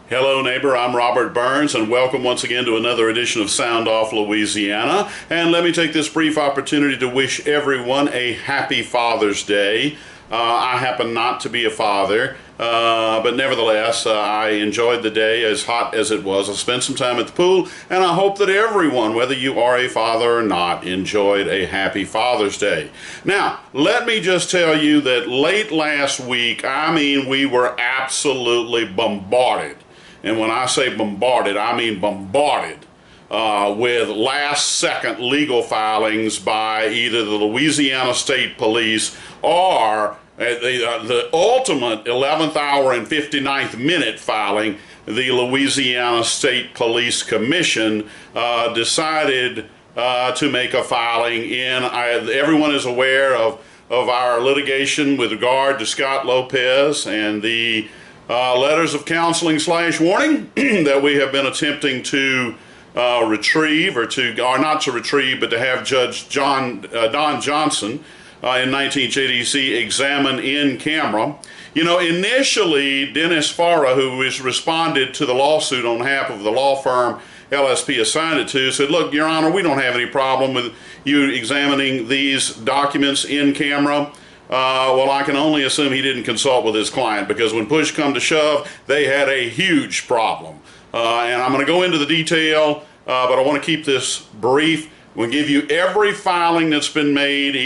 Hello neighbor, I'm Robert Burns and welcome once again to another edition of Sound Off Louisiana. And let me take this brief opportunity to wish everyone a happy Father's Day. I happen not to be a father, but nevertheless I enjoyed the day as hot as it was. I spent some time at the pool and I hope that everyone, whether you are a father or not, enjoyed a happy Father's Day. Now, let me just tell you that late last week, we were absolutely bombarded. And when I say bombarded, I mean bombarded with last-second legal filings by either the Louisiana State Police or the ultimate 11th hour and 59th minute filing. The Louisiana State Police Commission decided to make a filing in. Everyone is aware of our litigation with regard to Scott Lopez and the letters of counseling / warning that we have been attempting to retrieve, or not to retrieve, but to have Judge Don Johnson in 1980 examine in camera. You know, initially Dennis Farah, who has responded to the lawsuit on behalf of the law firm LSP assigned it to, said, look, Your Honor, we don't have any problem with you examining these documents in camera. Well, I can only assume he didn't consult with his client, because when push come to shove, they had a huge problem. And I'm going to go into the detail, but I want to keep this brief. We'll give you every filing that's been made,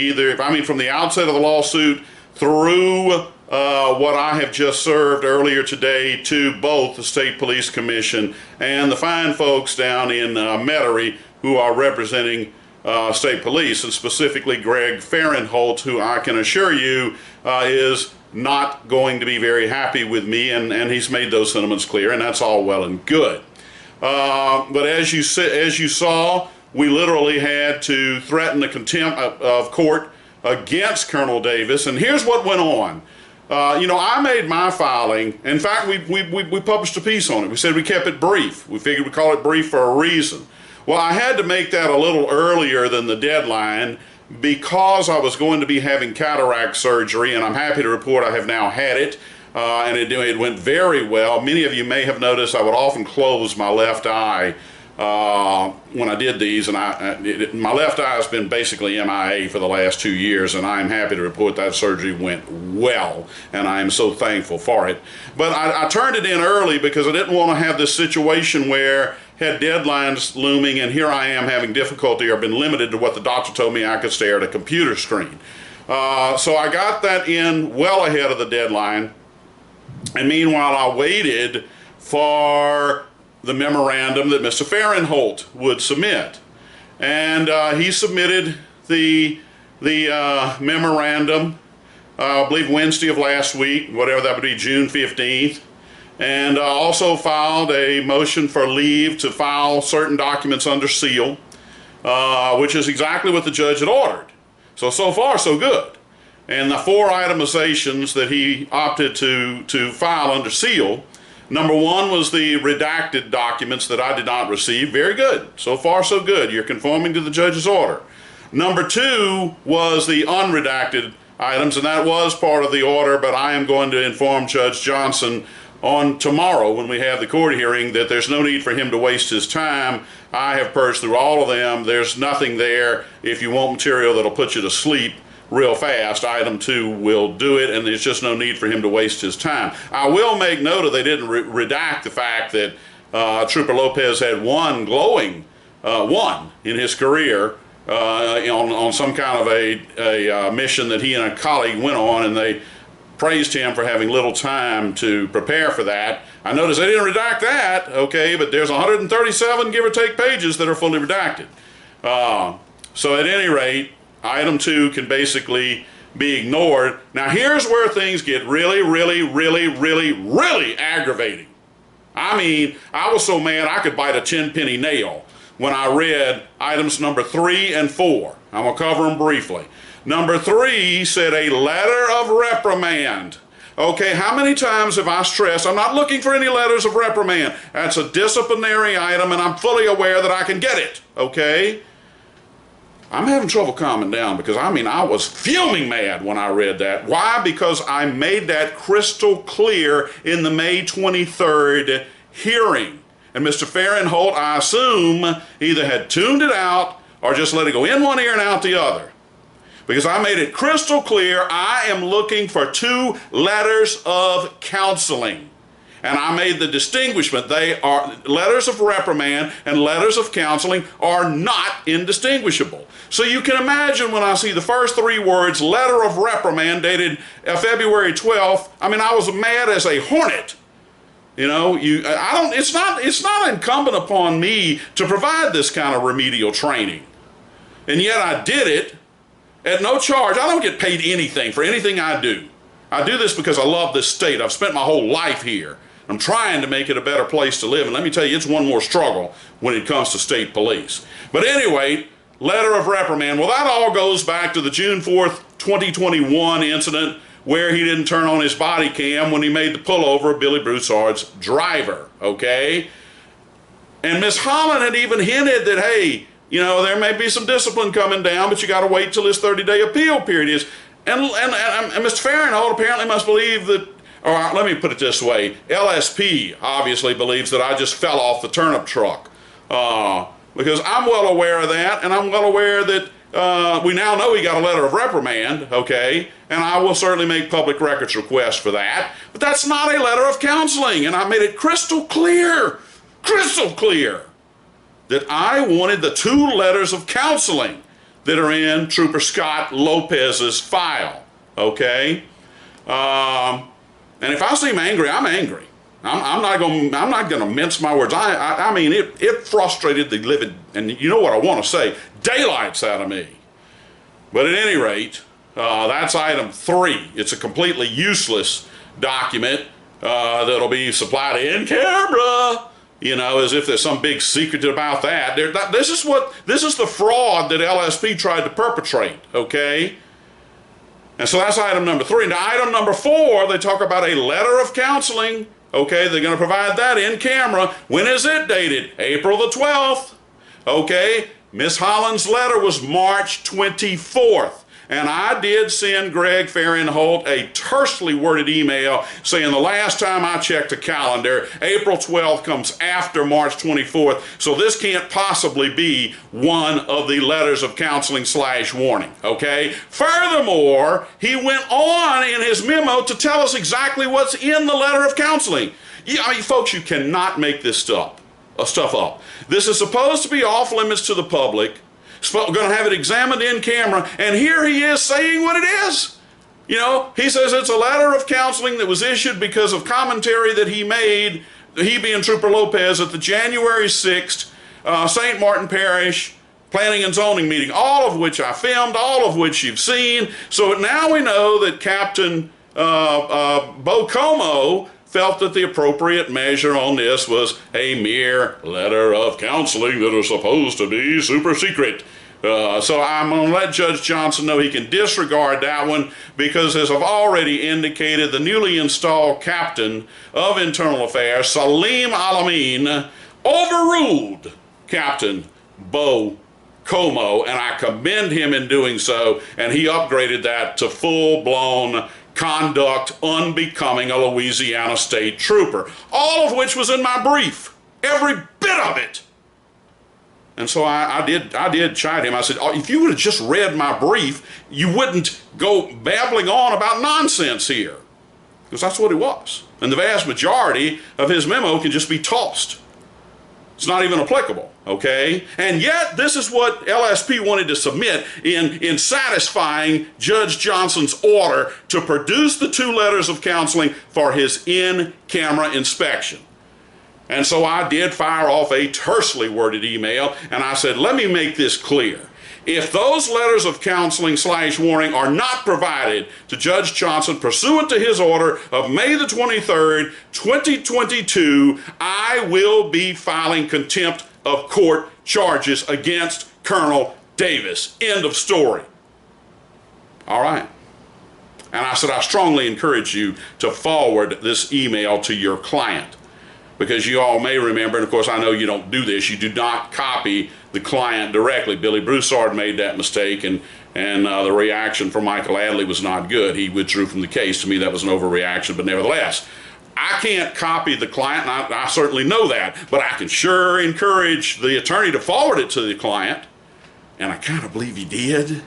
from the outset of the lawsuit through what I have just served earlier today to both the State Police Commission and the fine folks down in Metairie who are representing State Police, and specifically Greg Fahrenholt, who I can assure you is not going to be very happy with me, and he's made those sentiments clear, and that's all well and good. But as you saw, we literally had to threaten the contempt of court against Colonel Davis, and here's what went on. I made my filing. In fact, we published a piece on it. We said we kept it brief. We figured we'd call it brief for a reason. Well, I had to make that a little earlier than the deadline because I was going to be having cataract surgery, and I'm happy to report I have now had it, and it went very well. Many of you may have noticed I would often close my left eye when I did these, and my left eye has been basically MIA for the last 2 years, and I'm happy to report that surgery went well, and I am so thankful for it. But I turned it in early because I didn't want to have this situation where had deadlines looming, and here I am having difficulty or been limited to what the doctor told me I could stare at a computer screen. So I got that in well ahead of the deadline, and meanwhile I waited for the memorandum that Mr. Fahrenholt would submit. And he submitted the memorandum, I believe Wednesday of last week, whatever that would be, June 15th. And also filed a motion for leave to file certain documents under seal, which is exactly what the judge had ordered. So far, so good. And the 4 itemizations that he opted to file under seal, number 1 was the redacted documents that I did not receive. Very good. So far, so good. You're conforming to the judge's order. Number 2 was the unredacted items, and that was part of the order, but I am going to inform Judge Johnson on tomorrow when we have the court hearing that there's no need for him to waste his time. I have purged through all of them. There's nothing there. If you want material that'll put you to sleep real fast, item 2 will do it, and there's just no need for him to waste his time. I will make note of they didn't redact the fact that Trooper Lopez had one glowing one in his career on some kind of a mission that he and a colleague went on, and they praised him for having little time to prepare for that. I noticed they didn't redact that, okay, but there's 137 give or take pages that are fully redacted. So at any rate, item 2 can basically be ignored. Now here's where things get really, really, really, really, really aggravating. I was so mad I could bite a 10-penny nail when I read items number 3 and 4. I'm going to cover them briefly. Number 3 said a letter of reprimand. Okay, how many times have I stressed I'm not looking for any letters of reprimand? That's a disciplinary item, and I'm fully aware that I can get it, okay? I'm having trouble calming down because, I was fuming mad when I read that. Why? Because I made that crystal clear in the May 23rd hearing. And Mr. Farinholt, I assume, either had tuned it out or just let it go in one ear and out the other. Because I made it crystal clear I am looking for 2 letters of counseling. And I made the distinguishment. They are letters of reprimand and letters of counseling are not indistinguishable. So you can imagine when I see the first 3 words, letter of reprimand dated February 12th, I mean, I was mad as a hornet. You know, it's not incumbent upon me to provide this kind of remedial training. And yet I did it at no charge. I don't get paid anything for anything I do. I do this because I love this state. I've spent my whole life here. I'm trying to make it a better place to live. And let me tell you, it's one more struggle when it comes to state police. But anyway, letter of reprimand. Well, that all goes back to the June 4th, 2021 incident where he didn't turn on his body cam when he made the pullover of Billy Broussard's driver, okay? And Miss Holland had even hinted that, hey, you know, there may be some discipline coming down, but you got to wait till this 30-day appeal period is. And Mr. Farinholt apparently must believe that, or let me put it this way, LSP obviously believes that I just fell off the turnip truck. Because I'm well aware of that, and I'm well aware that we now know he got a letter of reprimand, okay, and I will certainly make public records requests for that, but that's not a letter of counseling, and I made it crystal clear, that I wanted the 2 letters of counseling that are in Trooper Scott Lopez's file, okay? And if I seem angry, I'm angry. I'm not gonna mince my words. I mean, it frustrated the living, and you know what I want to say, daylights out of me. But at any rate, that's item 3. It's a completely useless document that'll be supplied in camera. You know, as if there's some big secret about that. This is the fraud that LSP tried to perpetrate. Okay. And so that's item number 3. Now, item number 4, they talk about a letter of counseling. Okay, they're going to provide that in camera. When is it dated? April the 12th. Okay, Miss Holland's letter was March 24th. And I did send Greg Farinholt a tersely worded email saying the last time I checked the calendar, April 12th comes after March 24th, so this can't possibly be one of the letters of counseling / warning, okay? Furthermore, he went on in his memo to tell us exactly what's in the letter of counseling. I mean, folks, you cannot make this stuff up. This is supposed to be off limits to the public. Going to have it examined in camera, and here he is saying what it is. You know, he says it's a letter of counseling that was issued because of commentary that he made, he being Trooper Lopez, at the January 6th St. Martin Parish Planning and Zoning meeting, all of which I filmed, all of which you've seen. So now we know that Captain Bo Como felt that the appropriate measure on this was a mere letter of counseling that is supposed to be super secret. So I'm going to let Judge Johnson know he can disregard that one because, as I've already indicated, the newly installed captain of Internal Affairs, Salim Alamin, overruled Captain Bo Como, and I commend him in doing so, and he upgraded that to full-blown conduct unbecoming a Louisiana State Trooper, all of which was in my brief, every bit of it. And so I did chide him. I said, oh, if you would have just read my brief, you wouldn't go babbling on about nonsense here, because that's what it was. And the vast majority of his memo can just be tossed. It's not even applicable, okay? And yet, this is what LSP wanted to submit in satisfying Judge Johnson's order to produce the 2 letters of counseling for his in-camera inspection. And so I did fire off a tersely worded email, and I said, let me make this clear. If those letters of counseling / warning are not provided to Judge Johnson pursuant to his order of May the 23rd, 2022, I will be filing contempt of court charges against Colonel Davis. End of story. All right. And I said, I strongly encourage you to forward this email to your client, because you all may remember, and of course I know you don't do this, you do not copy the client directly. Billy Broussard made that mistake, and the reaction from Michael Adley was not good. He withdrew from the case. To me, that was an overreaction, but nevertheless, I can't copy the client, and I certainly know that, but I can sure encourage the attorney to forward it to the client. And I kind of believe he did,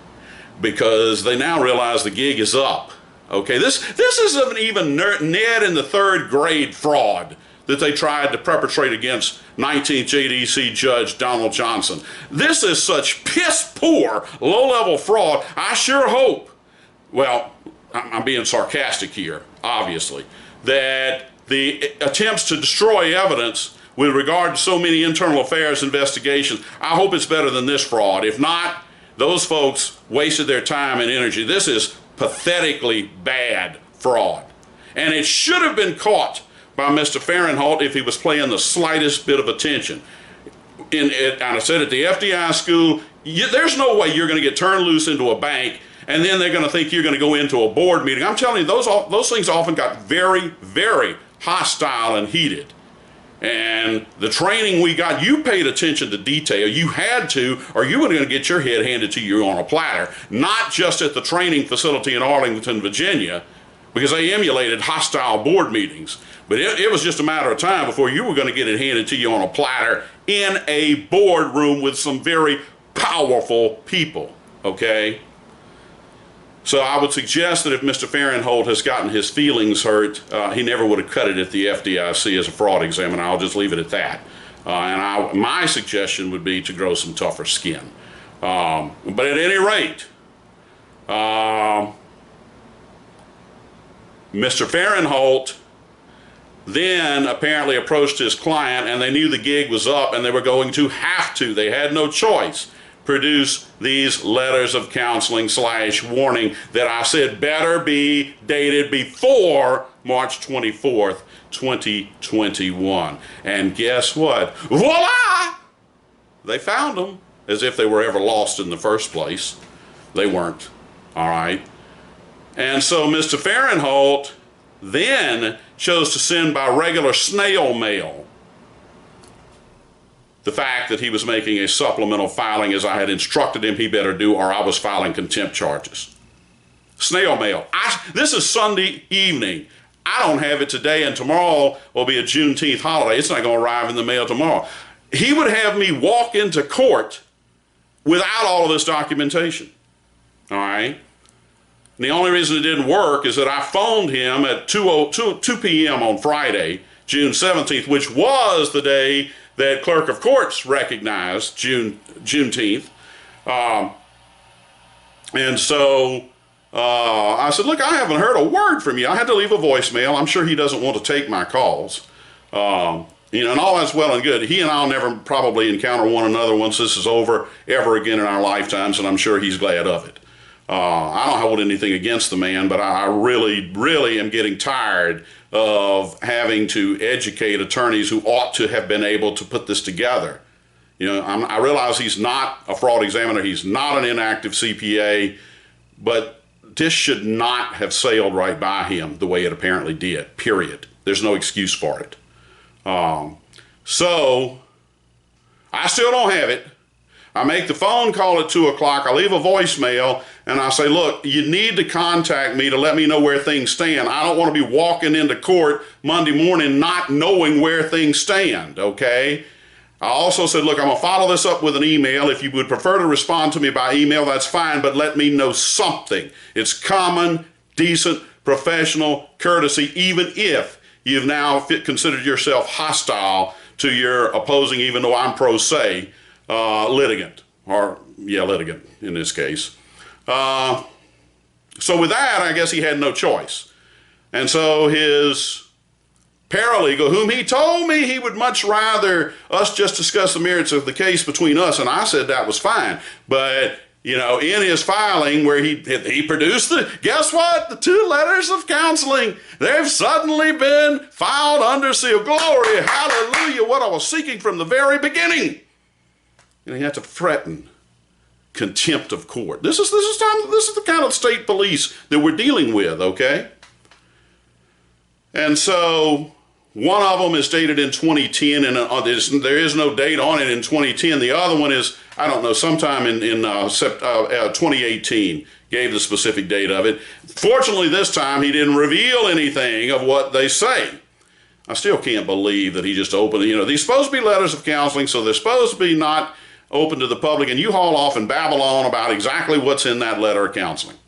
because they now realize the gig is up. Okay, this isn't even Ned in the third grade fraud that they tried to perpetrate against 19th JDC Judge Donald Johnson. This is such piss poor, low-level fraud. I sure hope, well, I'm being sarcastic here, obviously, that the attempts to destroy evidence with regard to so many internal affairs investigations, I hope it's better than this fraud. If not, those folks wasted their time and energy. This is pathetically bad fraud. And it should have been caught by Mr. Fahrenholt if he was paying the slightest bit of attention. And I said at the FDI school, there's no way you're going to get turned loose into a bank and then they're going to think you're going to go into a board meeting. I'm telling you, those things often got very, very hostile and heated. And the training we got, you paid attention to detail. You had to, or you were going to get your head handed to you on a platter, not just at the training facility in Arlington, Virginia, because they emulated hostile board meetings. But it was just a matter of time before you were going to get it handed to you on a platter in a boardroom with some very powerful people, okay? So I would suggest that if Mr. Fahrenholt has gotten his feelings hurt, he never would have cut it at the FDIC as a fraud examiner. I'll just leave it at that. My suggestion would be to grow some tougher skin. But at any rate, Mr. Fahrenholt then apparently approached his client, and they knew the gig was up and they were going to have to, they had no choice, produce these letters of counseling / warning that I said better be dated before March 24th, 2021. And guess what? Voila! They found them, as if they were ever lost in the first place. They weren't, all right? And so Mr. Fahrenholt then chose to send by regular snail mail the fact that he was making a supplemental filing as I had instructed him he better do, or I was filing contempt charges. Snail mail. This is Sunday evening. I don't have it today, and tomorrow will be a Juneteenth holiday. It's not going to arrive in the mail tomorrow. He would have me walk into court without all of this documentation. All right? And the only reason it didn't work is that I phoned him at 2 p.m. on Friday, June 17th, which was the day that clerk of courts recognized Juneteenth. And so I said, look, I haven't heard a word from you. I had to leave a voicemail. I'm sure he doesn't want to take my calls. And all that's well and good. He and I'll never probably encounter one another once this is over ever again in our lifetimes, and I'm sure he's glad of it. I don't hold anything against the man, but I really, really am getting tired of having to educate attorneys who ought to have been able to put this together. I realize he's not a fraud examiner, he's not an inactive CPA, but this should not have sailed right by him the way it apparently did, period. There's no excuse for it. So I still don't have it. I make the phone call at 2 o'clock, I leave a voicemail, and I say, look, you need to contact me to let me know where things stand. I don't want to be walking into court Monday morning not knowing where things stand, okay? I also said, look, I'm going to follow this up with an email. If you would prefer to respond to me by email, that's fine, but let me know something. It's common, decent, professional courtesy, even if you've now considered yourself hostile to your opposing, even though I'm pro se, litigant, litigant in this case. So with that, I guess he had no choice. And so his paralegal, whom he told me he would much rather us just discuss the merits of the case between us, and I said that was fine. But, in his filing where he produced guess what? The 2 letters of counseling, they've suddenly been filed under seal. Glory, hallelujah, what I was seeking from the very beginning. And he had to threaten contempt of court. This is the kind of state police that we're dealing with, okay? And so one of them is dated in 2010, and there is no date on it in 2010. The other one is, I don't know, sometime in 2018, gave the specific date of it. Fortunately, this time he didn't reveal anything of what they say. I still can't believe that he just opened, these supposed to be letters of counseling, so they're supposed to be not open to the public, and you haul off and babble on about exactly what's in that letter of counseling.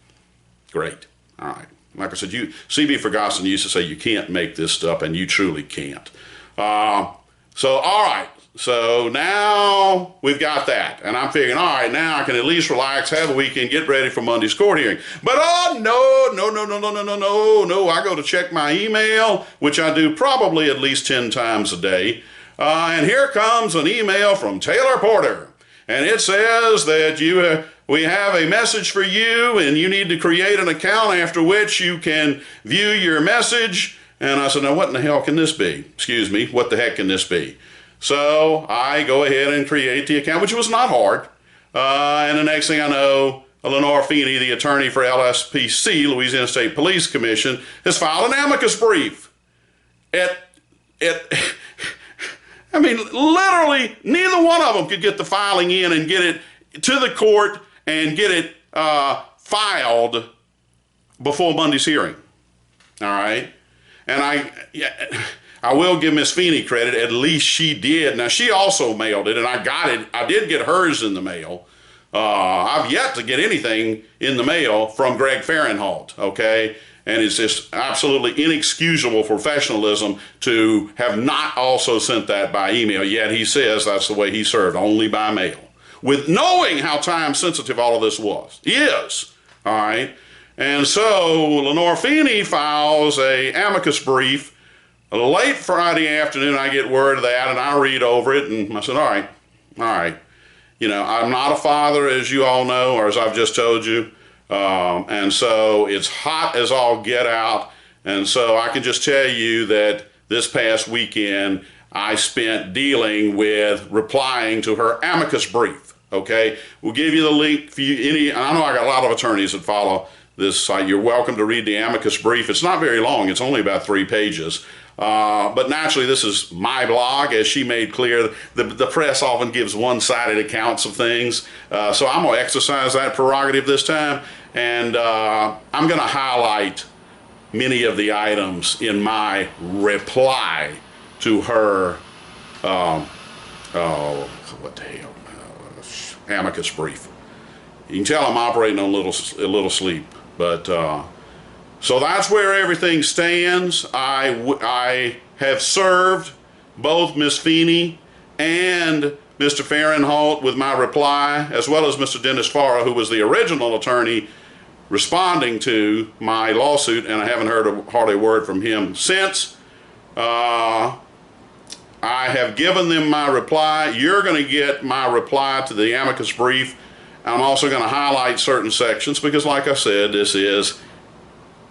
Great. All right. Like I said, C.B. Ferguson used to say you can't make this stuff, and you truly can't. All right. So now we've got that, and I'm figuring, all right, now I can at least relax, have a weekend, get ready for Monday's court hearing. But no, I go to check my email, which I do probably at least 10 times a day, and here comes an email from Taylor Porter, and it says that we have a message for you, and you need to create an account after which you can view your message. And I said, now what in the hell can this be? Excuse me, what the heck can this be? So I go ahead and create the account, which was not hard. And the next thing I know, Lenore Feeney, the attorney for LSPC, Louisiana State Police Commission, has filed an amicus brief. I mean, literally, neither one of them could get the filing in and get it to the court and get it filed before Monday's hearing. All right? And I will give Miss Feeney credit. At least she did. Now, she also mailed it, and I got it. I did get hers in the mail. I've yet to get anything in the mail from Greg Fahrenholt, okay? And it's just absolutely inexcusable professionalism to have not also sent that by email, yet he says that's the way he served, only by mail. With knowing how time-sensitive all of this is, all right? And so Lenore Feeney files a amicus brief. Late Friday afternoon, I get word of that, and I read over it, and I said, all right. I'm not a father, as you all know, or as I've just told you, and so it's hot as all get out, and so I can just tell you that this past weekend, I spent dealing with replying to her amicus brief, okay? We'll give you the link for you. I know I got a lot of attorneys that follow this site. You're welcome to read the amicus brief. It's not very long. It's only about 3 pages. But naturally, this is my blog, as she made clear. The press often gives one-sided accounts of things. So I'm going to exercise that prerogative this time, and I'm going to highlight many of the items in my reply to her, amicus brief. You can tell I'm operating on a little sleep, but so that's where everything stands. I have served both Miss Feeney and Mr. Fahrenholt with my reply, as well as Mr. Dennis Farah, who was the original attorney responding to my lawsuit, and I haven't heard hardly a word from him since. I have given them my reply. You're going to get my reply to the amicus brief. I'm also going to highlight certain sections because, like I said, this is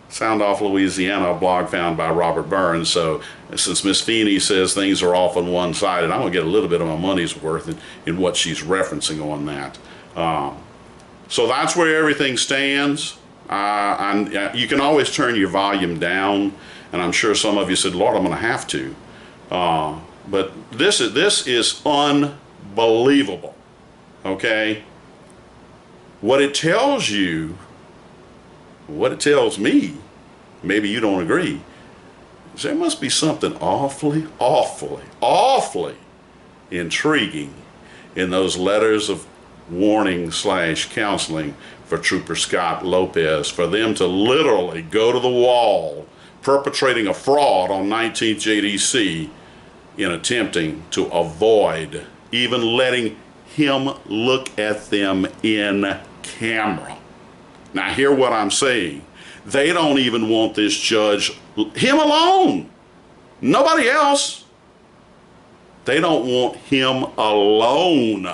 Sound Off Louisiana, a blog found by Robert Burns. So since Miss Feeney says things are often one-sided, I'm going to get a little bit of my money's worth in what she's referencing on that. So that's where everything stands. You can always turn your volume down, and I'm sure some of you said, Lord, I'm going to have to. But this is unbelievable, okay? What it tells you, what it tells me, maybe you don't agree, is there must be something awfully intriguing in those letters of warning / counseling for Trooper Scott Lopez, for them to literally go to the wall perpetrating a fraud on 19th JDC in attempting to avoid even letting him look at them in camera. Now hear what I'm saying. They don't even want this judge, him alone, nobody else. They don't want him alone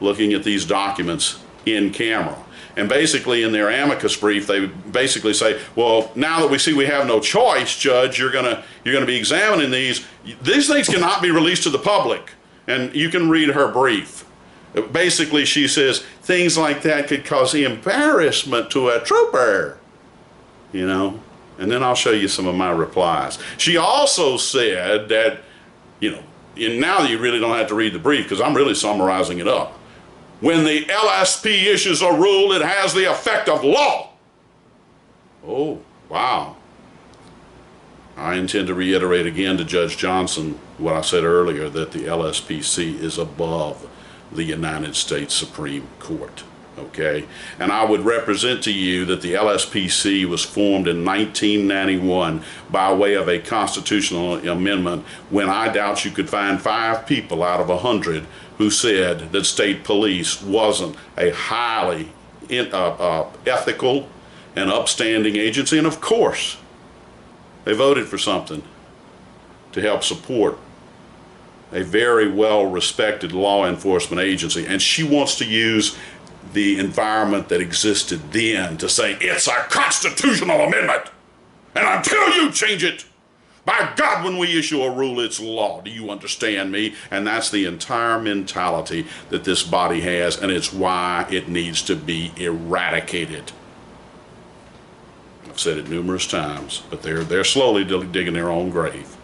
looking at these documents in camera. And basically in their amicus brief, they basically say, well, now that we see we have no choice, Judge, you're gonna be examining these. These things cannot be released to the public. And you can read her brief. Basically, she says things like that could cause embarrassment to a trooper, you know. And then I'll show you some of my replies. She also said that, you know, and now you really don't have to read the brief because I'm really summarizing it up. When the LSP issues a rule, it has the effect of law. Oh, wow. I intend to reiterate again to Judge Johnson what I said earlier, that the LSPC is above the United States Supreme Court. Okay, and I would represent to you that the LSPC was formed in 1991 by way of a constitutional amendment, when I doubt you could find 5 people out of 100 who said that state police wasn't a highly ethical and upstanding agency. And of course, they voted for something to help support a very well-respected law enforcement agency, and she wants to use the environment that existed then to say it's a constitutional amendment, and until you change it, by God, when we issue a rule, it's law. Do you understand me? And that's the entire mentality that this body has, and it's why it needs to be eradicated. I've said it numerous times, but they're slowly digging their own grave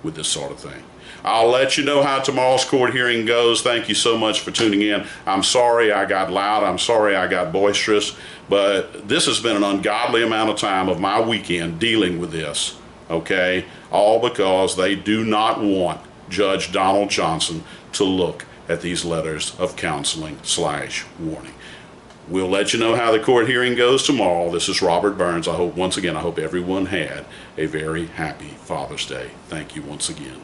with this sort of thing. I'll let you know how tomorrow's court hearing goes. Thank you so much for tuning in. I'm sorry I got loud. I'm sorry I got boisterous. But this has been an ungodly amount of time of my weekend dealing with this, okay? All because they do not want Judge Donald Johnson to look at these letters of counseling/warning. We'll let you know how the court hearing goes tomorrow. This is Robert Burns. Once again, I hope everyone had a very happy Father's Day. Thank you once again.